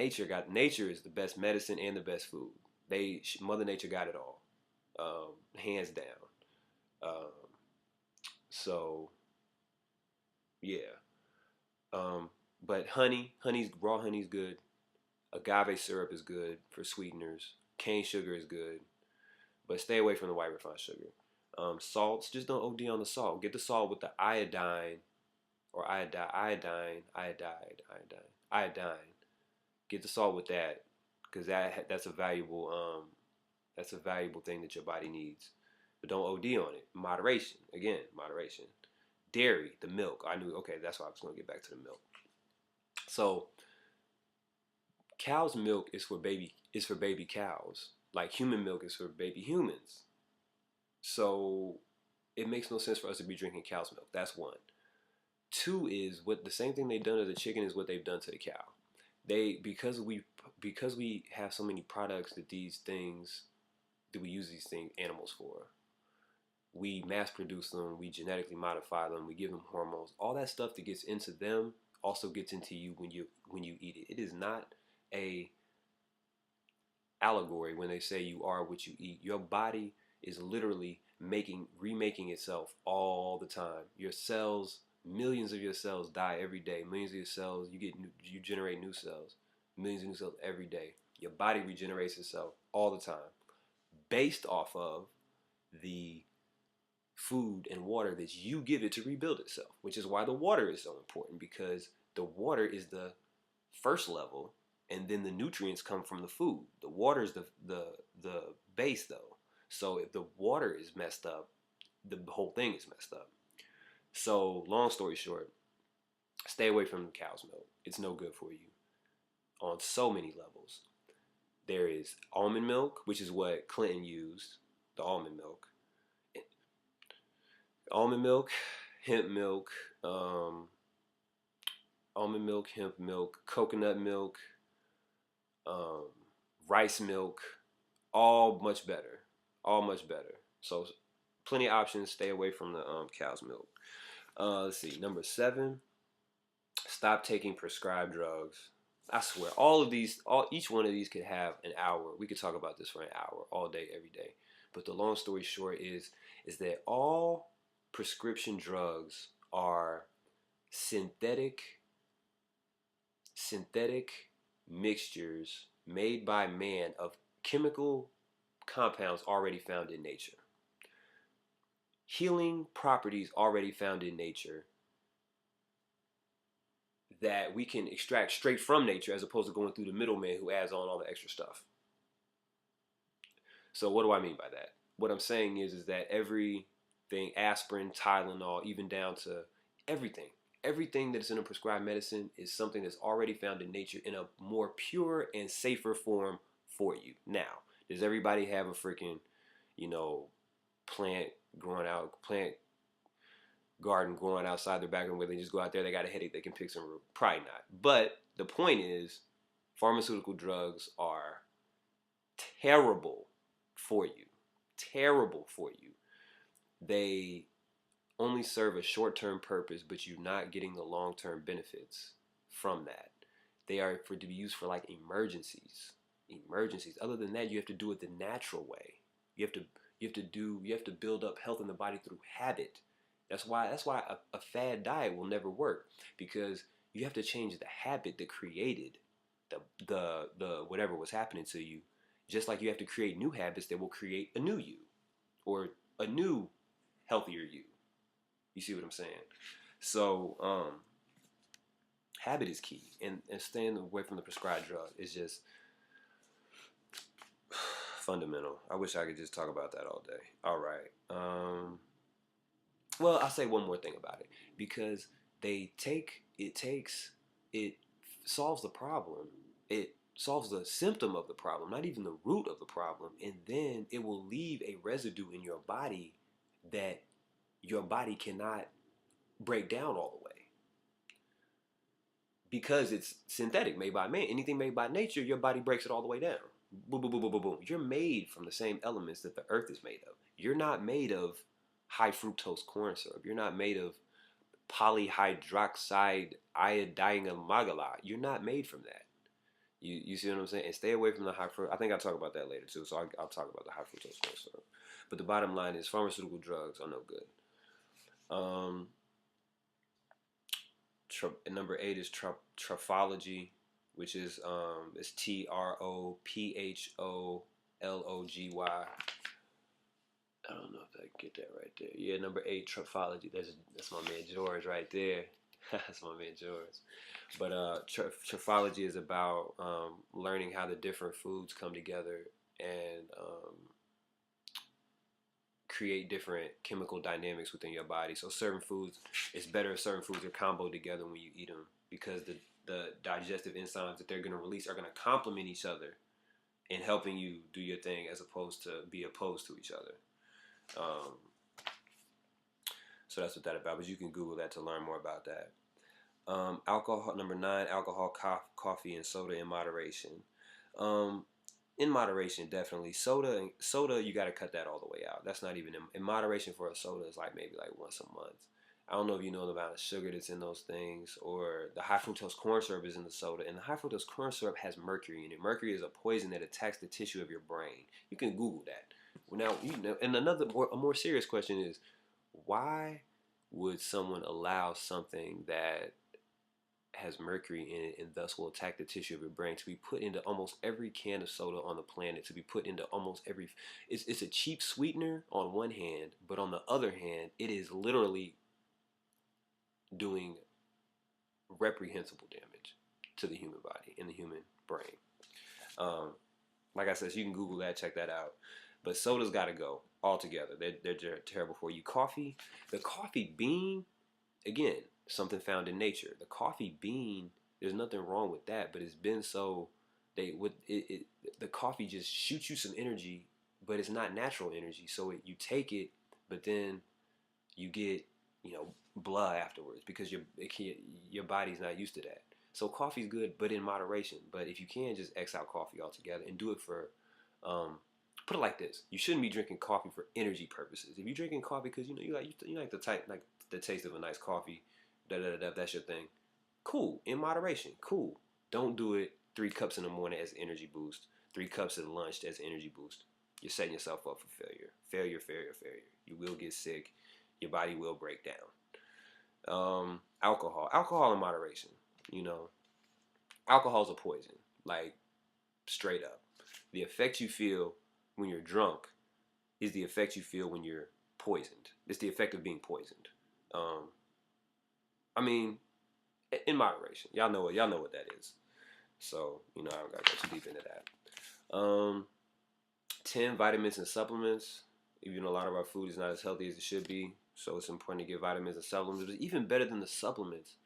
nature is the best medicine and the best food. Mother Nature got it all, hands down. Um, so yeah. But raw honey's good. Agave syrup is good for sweeteners. Cane sugar is good, but stay away from the white refined sugar. Salts, just don't OD on the salt. Get the salt with the iodine or iodine. Get the salt with that, because that's a valuable thing that your body needs. But don't OD on it. Moderation, again, moderation. Dairy, the milk. I knew. Okay, that's why I was gonna get back to the milk. So cow's milk is for baby cows. Like human milk is for baby humans. So it makes no sense for us to be drinking cow's milk. That's one. Two is what the same thing they've done to the chicken is what they've done to the cow. Because we have so many products that we use these animals for. We mass produce them, we genetically modify them, we give them hormones. All that stuff that gets into them also gets into you when you eat it. It is not a allegory when they say you are what you eat. Your body is literally remaking itself all the time. Your cells, millions of your cells die every day. Millions of your cells, you generate new cells. Millions of new cells every day. Your body regenerates itself all the time, based off of the food and water that you give it to rebuild itself, which is why the water is so important, because the water is the first level, and then the nutrients come from the food. The water is the base, though. So if the water is messed up, the whole thing is messed up. So long story short, stay away from the cow's milk. It's no good for you on so many levels. There is almond milk, which is what Clinton used, the almond milk. Almond milk, hemp milk, almond milk, hemp milk, coconut milk, rice milk, all much better. All much better. So plenty of options. Stay away from the cow's milk. Let's see. Number 7, stop taking prescribed drugs. I swear, each one of these could have an hour. We could talk about this for an hour, all day, every day. But the long story short is that all prescription drugs are synthetic mixtures made by man of chemical compounds already found in nature. Healing properties already found in nature that we can extract straight from nature, as opposed to going through the middleman who adds on all the extra stuff. So what do I mean by that? What I'm saying is that everything, aspirin, Tylenol, even down to everything that's in a prescribed medicine is something that's already found in nature in a more pure and safer form for you. Now, does everybody have a freaking, plant garden growing outside their background where they just go out there, they got a headache, they can pick some root? Probably not. But the point is, pharmaceutical drugs are terrible for you. Terrible for you. They only serve a short-term purpose, but you're not getting the long-term benefits from that. They are to be used for like emergencies. Other than that, you have to do it the natural way. You have to build up health in the body through habit. That's why a fad diet will never work, because you have to change the habit that created the whatever was happening to you. Just like you have to create new habits that will create a new you, or a new healthier you. You see what I'm saying? So habit is key, and staying away from the prescribed drug is just fundamental. I wish I could just talk about that all day. All right. Well, I'll say one more thing about it, because it solves the problem. It solves the symptom of the problem, not even the root of the problem, and then it will leave a residue in your body that your body cannot break down all the way, because it's synthetic, made by man. Anything made by nature, your body breaks it all the way down. Boom, boom, boom, boom, boom, boom. You're made from the same elements that the earth is made of. You're not made of high fructose corn syrup. You're not made of polyhydroxide iodine amalgam. You're not made from that. You see what I'm saying? And stay away from the high fruit. I think I'll talk about that later too. So I'll talk about the high fructose corn syrup. But the bottom line is pharmaceutical drugs are no good. Um, Number 8 is trophology, which is it's TROPHOLOGY. I don't know if I can get that right there. Yeah, number 8, trophology. That's my man George right there. That's my man George. But trophology is about learning how the different foods come together and create different chemical dynamics within your body. So certain foods, it's better if certain foods are comboed together when you eat them because the digestive enzymes that they're going to release are going to complement each other in helping you do your thing as opposed to be opposed to each other. So that's what that's about. But you can Google that to learn more about that. Alcohol, number 9, alcohol, coffee, and soda in moderation. In moderation, definitely. Soda, you got to cut that all the way out. That's not even in moderation for a soda is like maybe like once a month. I don't know if you know the amount of sugar that's in those things, or the high fructose corn syrup is in the soda, and the high fructose corn syrup has mercury in it. Mercury is a poison that attacks the tissue of your brain. You can Google that. Now, and a more serious question is, why would someone allow something that has mercury in it and thus will attack the tissue of your brain to be put into almost every can of soda on the planet, to be put into almost every it's a cheap sweetener on one hand, but on the other hand it is literally doing reprehensible damage to the human body and the human brain. Like I said, so you can Google that, check that out. But soda's got to go altogether. They're terrible for you. Coffee, the coffee bean, again, something found in nature. The coffee bean, there's nothing wrong with that, but it's been so the coffee just shoots you some energy, but it's not natural energy. So you take it, but then you get blah afterwards because your body's not used to that. So coffee's good, but in moderation. But if you can, just X out coffee altogether and do it for put it like this: you shouldn't be drinking coffee for energy purposes. If you're drinking coffee because you like the taste of a nice coffee, that's your thing. Cool, in moderation. Cool. Don't do it 3 cups in the morning as an energy boost, 3 cups at lunch as an energy boost. You're setting yourself up for failure. Failure. You will get sick. Your body will break down. Alcohol in moderation. Alcohol's a poison, like straight up. The effect you feel when you're drunk is the effect you feel when you're poisoned. It's the effect of being poisoned. I mean, in moderation. Y'all know what that is. So, I don't gotta go too deep into that. 10, vitamins and supplements. Even a lot of our food is not as healthy as it should be, so it's important to get vitamins and supplements. But even better than the supplements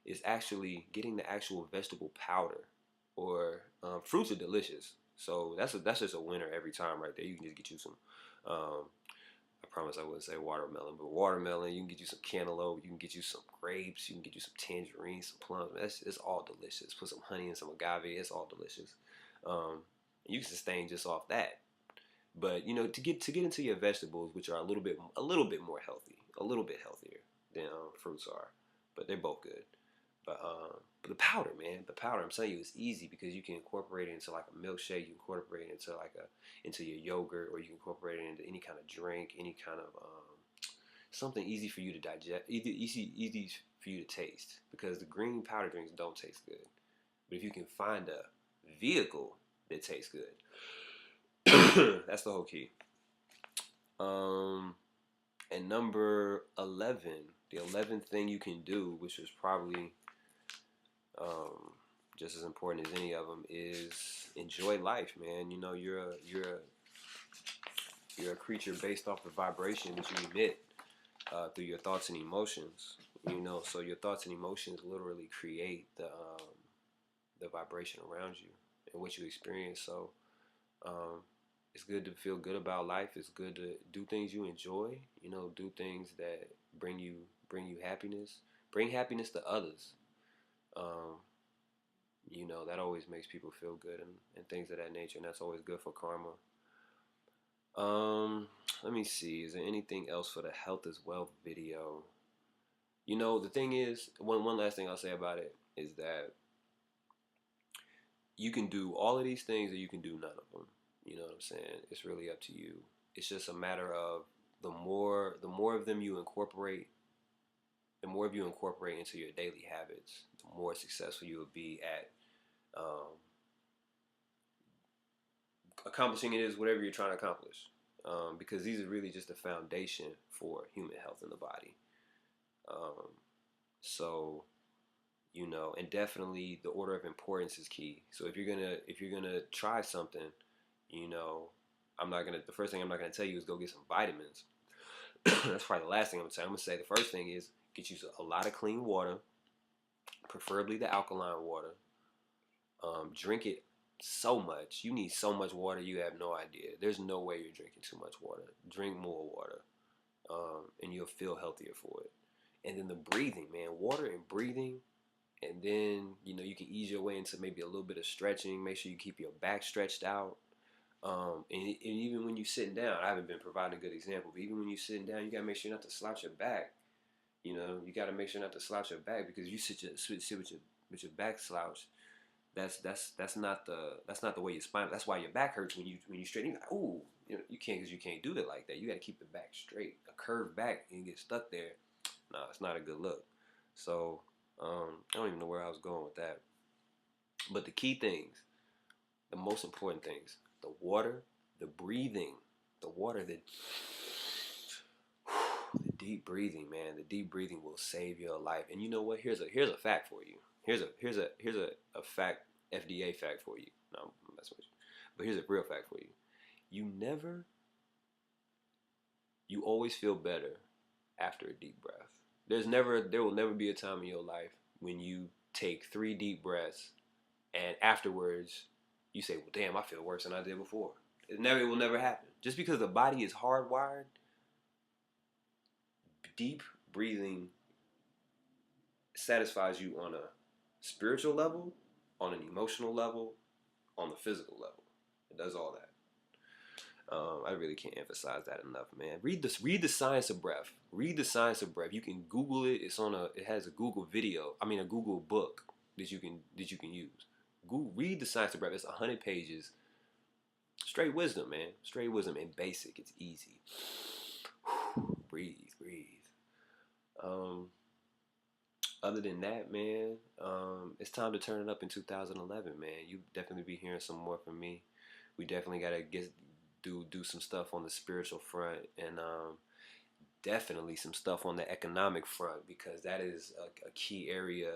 is actually getting the actual vegetable powder. Or fruits are delicious, so that's just a winner every time right there. You can just get you some. I promise I wouldn't say watermelon, but watermelon. You can get you some cantaloupe. You can get you some grapes. You can get you some tangerines, some plums. It's all delicious. Put some honey and some agave. It's all delicious. You can sustain just off that. But to get into your vegetables, which are a little bit more healthy, a little bit healthier than fruits are, but they're both good. But the powder, man, I'm telling you, it's easy because you can incorporate it into like a milkshake. You can incorporate it into your yogurt, or you can incorporate it into any kind of drink, any kind of something easy for you to digest, easy for you to taste. Because the green powder drinks don't taste good, but if you can find a vehicle that tastes good, that's the whole key. And number 11, the 11th thing you can do, which is probably just as important as any of them, is enjoy life, man. You're a creature based off the vibration that you emit through your thoughts and emotions. So your thoughts and emotions literally create the vibration around you and what you experience. So it's good to feel good about life. It's good to do things you enjoy. Do things that bring you happiness. Bring happiness to others. That always makes people feel good and things of that nature, and that's always good for karma. Let me see. Is there anything else for the health is wealth video? The thing is, one last thing I'll say about it is that you can do all of these things or you can do none of them. You know what I'm saying? It's really up to you. It's just a matter of the more of them you incorporate, the more of you incorporate into your daily habits, the more successful you will be at accomplishing it is whatever you're trying to accomplish. Because these are really just the foundation for human health in the body. Um, so and definitely the order of importance is key. So if you're gonna try something, you know, the first thing I'm not gonna tell you is go get some vitamins. That's probably the last thing I'm gonna say. I'm gonna say the first thing is get you a lot of clean water, preferably the alkaline water. Drink it so much. You need so much water. You have no idea. There's no way you're drinking too much water. Drink more water, and you'll feel healthier for it. And then the breathing, man, water and breathing. And then you can ease your way into maybe a little bit of stretching. Make sure you keep your back stretched out. And even when you're sitting down, I haven't been providing a good example, but even when you're sitting down, you gotta make sure not to slouch your back. You gotta make sure not to slouch your back, because you sit with your back slouched. That's not the way your spine. That's why your back hurts when you straighten. You're like, ooh, you can't, because you can't do it like that. You got to keep the back straight. A curved back and get stuck there, no, it's not a good look. So I don't even know where I was going with that. But the key things, the most important things, the water, the breathing, the water, the deep breathing, man. The deep breathing will save your life. And you know what? Here's a fact for you. Here's a fact, FDA fact for you. No, I'm messing with you. But here's a real fact for you. You always feel better after a deep breath. There will never be a time in your life when you take 3 deep breaths and afterwards you say, well, damn, I feel worse than I did before. It will never happen. Just because the body is hardwired, deep breathing satisfies you on a spiritual level, on an emotional level, on the physical level. It does all that. I really can't emphasize that enough, man. Read the science of breath. Read the science of breath. You can Google it. It has a Google video. I mean, a Google book that you can use. Read the science of breath. It's 100 pages. Straight wisdom, man. Straight wisdom and basic. It's easy. Breathe. Other than that, man, it's time to turn it up in 2011, man. You definitely be hearing some more from me. We definitely gotta do some stuff on the spiritual front, and definitely some stuff on the economic front, because that is a key area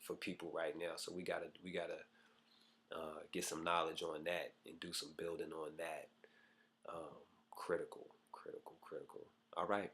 for people right now. So we gotta get some knowledge on that and do some building on that. Critical. All right.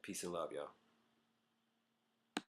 Peace and love, y'all.